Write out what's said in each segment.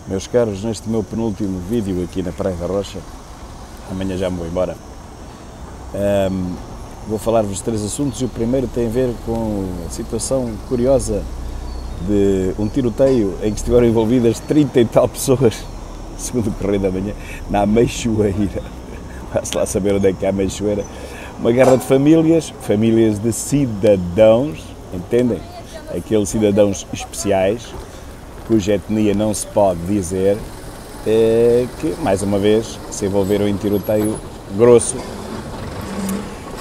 Meus caros, neste meu penúltimo vídeo aqui na Praia da Rocha, amanhã já me vou embora, vou falar-vos de 3 assuntos e o primeiro tem a ver com a situação curiosa de um tiroteio em que estiveram envolvidas 30 e tal pessoas, segundo o Correio da Manhã, na Ameixoeira. Vai-se lá saber onde é que é a Ameixoeira. Uma guerra de famílias de cidadãos, entendem? Aqueles cidadãos especiais, cuja etnia não se pode dizer, que, mais uma vez, se envolveram em tiroteio grosso.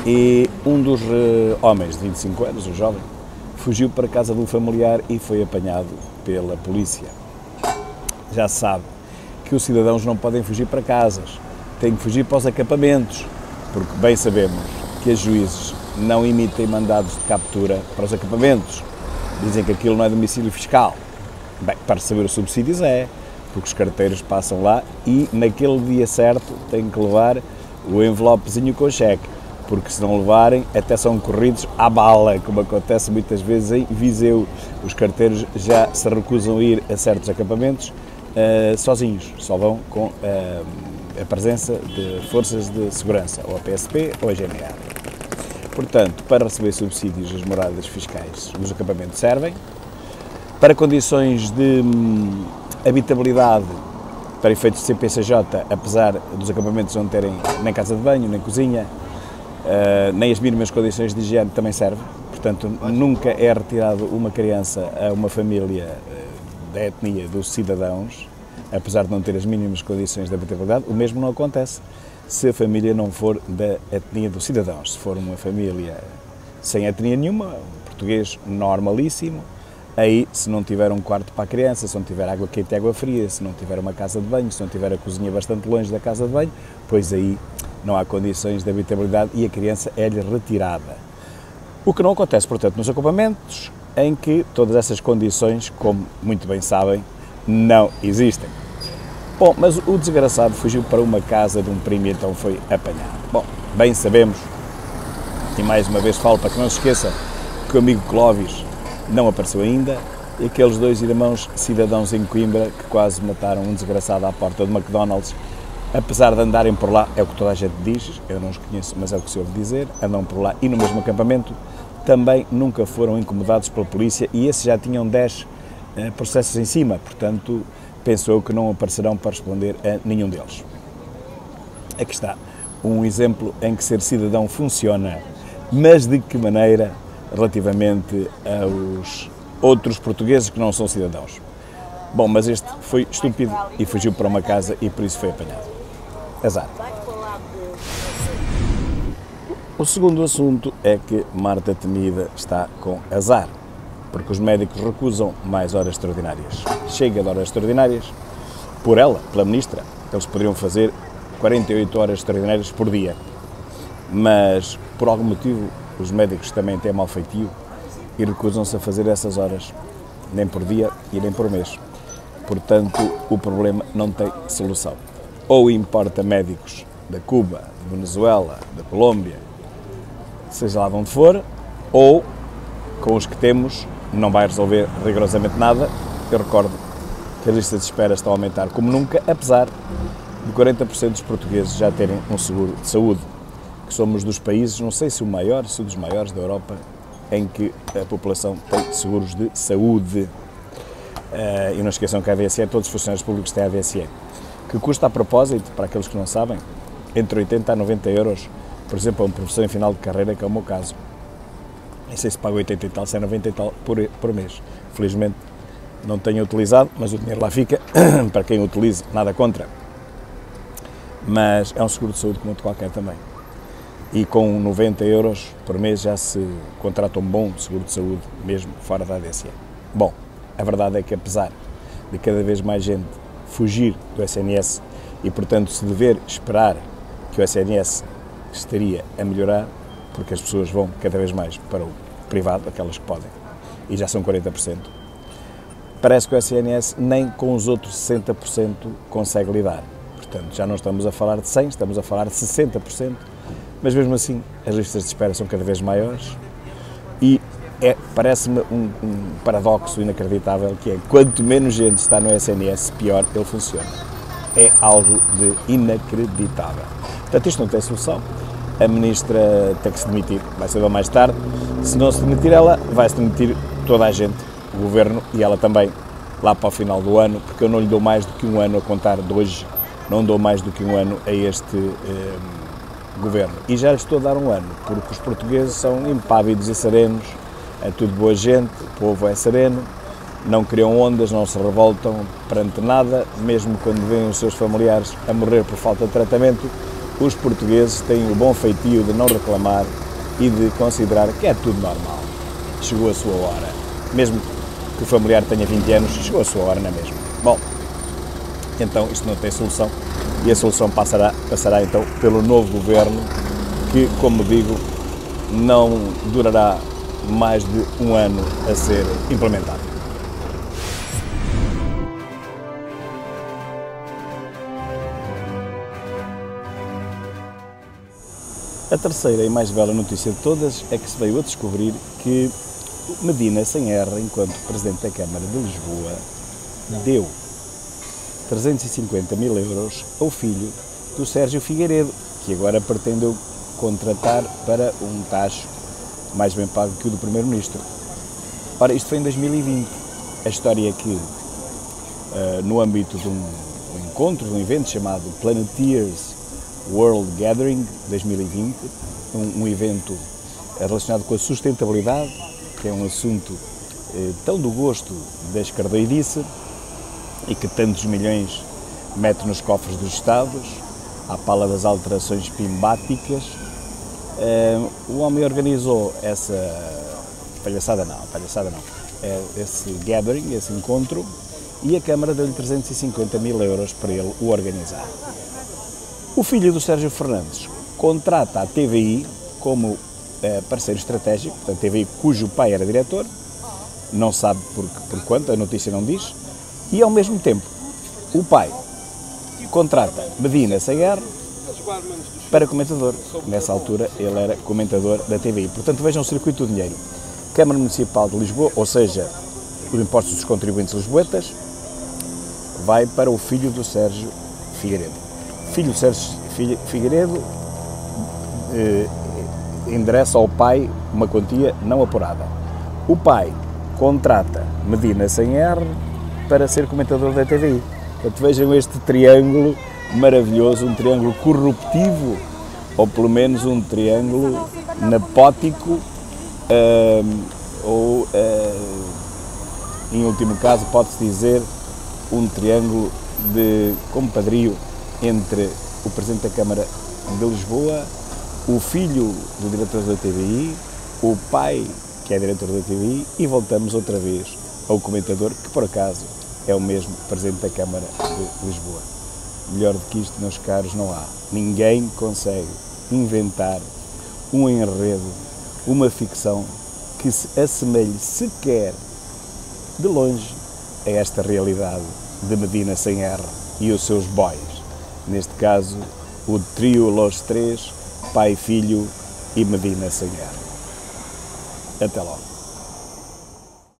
E um dos homens de 25 anos, um jovem, fugiu para a casa de um familiar e foi apanhado pela polícia. Já se sabe que os cidadãos não podem fugir para casas, têm que fugir para os acampamentos, porque bem sabemos que os juízes não emitem mandados de captura para os acampamentos. Dizem que aquilo não é domicílio fiscal. Bem, para receber os subsídios é, porque os carteiros passam lá e naquele dia certo têm que levar o envelopezinho com cheque, porque se não levarem até são corridos à bala, como acontece muitas vezes em Viseu. Os carteiros já se recusam a ir a certos acampamentos sozinhos, só vão com a presença de forças de segurança, ou a PSP ou a GNR. Portanto, para receber subsídios as moradas fiscais nos acampamentos servem, para condições de habitabilidade, para efeitos de CPCJ, apesar dos acampamentos não terem nem casa de banho, nem cozinha, nem as mínimas condições de higiene, também serve. Portanto, nunca é retirado uma criança a uma família da etnia dos cidadãos, apesar de não ter as mínimas condições de habitabilidade. O mesmo não acontece se a família não for da etnia dos cidadãos. Se for uma família sem etnia nenhuma, um português normalíssimo, aí, se não tiver um quarto para a criança, se não tiver água quente e água fria, se não tiver uma casa de banho, se não tiver a cozinha bastante longe da casa de banho, pois aí não há condições de habitabilidade e a criança é-lhe retirada. O que não acontece, portanto, nos acampamentos, em que todas essas condições, como muito bem sabem, não existem. Bom, mas o desgraçado fugiu para uma casa de um primo e então foi apanhado. Bom, bem sabemos, e mais uma vez falo para que não se esqueça, que o amigo Clóvis não apareceu ainda, e aqueles 2 irmãos cidadãos em Coimbra que quase mataram um desgraçado à porta do McDonald's, apesar de andarem por lá, é o que toda a gente diz, eu não os conheço, mas é o que se ouve dizer, andam por lá e no mesmo acampamento, também nunca foram incomodados pela polícia e esses já tinham 10 processos em cima, portanto, penso eu que não aparecerão para responder a nenhum deles. Aqui está um exemplo em que ser cidadão funciona, mas de que maneira relativamente aos outros portugueses que não são cidadãos. Bom, mas este foi estúpido e fugiu para uma casa e por isso foi apanhado. Azar. O segundo assunto é que Marta Temida está com azar, porque os médicos recusam mais horas extraordinárias. Chega de horas extraordinárias, por ela, pela ministra, eles poderiam fazer 48 horas extraordinárias por dia, mas por algum motivo os médicos também têm mau feitio e recusam-se a fazer essas horas, nem por dia e nem por mês. Portanto, o problema não tem solução. Ou importa médicos da Cuba, da Venezuela, da Colômbia, seja lá de onde for, ou, com os que temos, não vai resolver rigorosamente nada. Eu recordo que as listas de espera estão a aumentar como nunca, apesar de 40% dos portugueses já terem um seguro de saúde, que somos dos países, não sei se o maior, se um dos maiores da Europa, em que a população tem seguros de saúde. E não esqueçam que a AVSE, todos os funcionários públicos têm a AVSE, que custa a propósito, para aqueles que não sabem, entre 80 a 90 euros, por exemplo, a um professor em final de carreira, que é o meu caso. Nem sei se paga 80 e tal, se é 90 e tal por mês. Felizmente não tenho utilizado, mas o dinheiro lá fica, para quem utilize, nada contra. Mas é um seguro de saúde como outro qualquer também. E com 90 euros por mês já se contrata um bom seguro de saúde, mesmo fora da ADSE. Bom, a verdade é que apesar de cada vez mais gente fugir do SNS e, portanto, se dever esperar que o SNS estaria a melhorar, porque as pessoas vão cada vez mais para o privado, aquelas que podem, e já são 40%, parece que o SNS nem com os outros 60% consegue lidar. Portanto, já não estamos a falar de 100%, estamos a falar de 60%, mas mesmo assim as listas de espera são cada vez maiores e Parece-me um paradoxo inacreditável, que é, quanto menos gente está no SNS, pior ele funciona. É algo de inacreditável. Portanto, isto não tem solução. A ministra tem que se demitir, mais cedo ou mais tarde. Se não se demitir ela, vai se demitir toda a gente, o governo e ela também, lá para o final do ano, porque eu não lhe dou mais do que um ano a contar de hoje, não dou mais do que um ano a este governo. E já lhe estou a dar um ano, porque os portugueses são impávidos e serenos, é tudo boa gente, o povo é sereno, não criam ondas, não se revoltam perante nada, mesmo quando veem os seus familiares a morrer por falta de tratamento, os portugueses têm o bom feitio de não reclamar e de considerar que é tudo normal. Chegou a sua hora. Mesmo que o familiar tenha 20 anos, chegou a sua hora, não é mesmo? Bom, então isto não tem solução e a solução passará então pelo novo governo que, como digo, não durará mais de um ano a ser implementado. A terceira e mais bela notícia de todas é que se veio a descobrir que Medina Sem R, enquanto Presidente da Câmara de Lisboa, deu 350 mil euros ao filho do Sérgio Figueiredo, que agora pretendeu contratar para um tacho mais bem pago que o do Primeiro-Ministro. Ora, isto foi em 2020. A história é que, no âmbito de um encontro, de um evento chamado Planeteers World Gathering 2020, um evento relacionado com a sustentabilidade, que é um assunto tão do gosto da escardoidice e que tantos milhões mete nos cofres dos Estados, à pala das alterações climáticas. O homem organizou essa palhaçada não, esse gathering, esse encontro, e a Câmara deu-lhe 350 mil euros para ele o organizar. O filho do Sérgio Fernandes contrata a TVI como parceiro estratégico, portanto, a TVI cujo pai era diretor, não sabe por quanto, a notícia não diz, e ao mesmo tempo o pai contrata Medina Sem R para comentador. Nessa altura ele era comentador da TVI. Portanto, vejam o circuito do dinheiro. Câmara Municipal de Lisboa, ou seja, os impostos dos contribuintes lisboetas, vai para o filho do Sérgio Figueiredo. Filho do Sérgio Figueiredo endereça ao pai uma quantia não apurada. O pai contrata Medina Sem R para ser comentador da TVI. Portanto, vejam este triângulo maravilhoso, um triângulo corruptivo, ou pelo menos um triângulo nepótico, ou, em último caso, pode-se dizer um triângulo de compadrio entre o Presidente da Câmara de Lisboa, o filho do diretor da TVI, o pai, que é diretor da TVI, e voltamos outra vez ao comentador, que por acaso é o mesmo Presidente da Câmara de Lisboa. Melhor do que isto, meus caros, não há. Ninguém consegue inventar um enredo, uma ficção que se assemelhe sequer de longe a esta realidade de Medina Sem R e os seus boys. Neste caso, o trio Los Três, pai, filho e Medina Sem R. Até logo.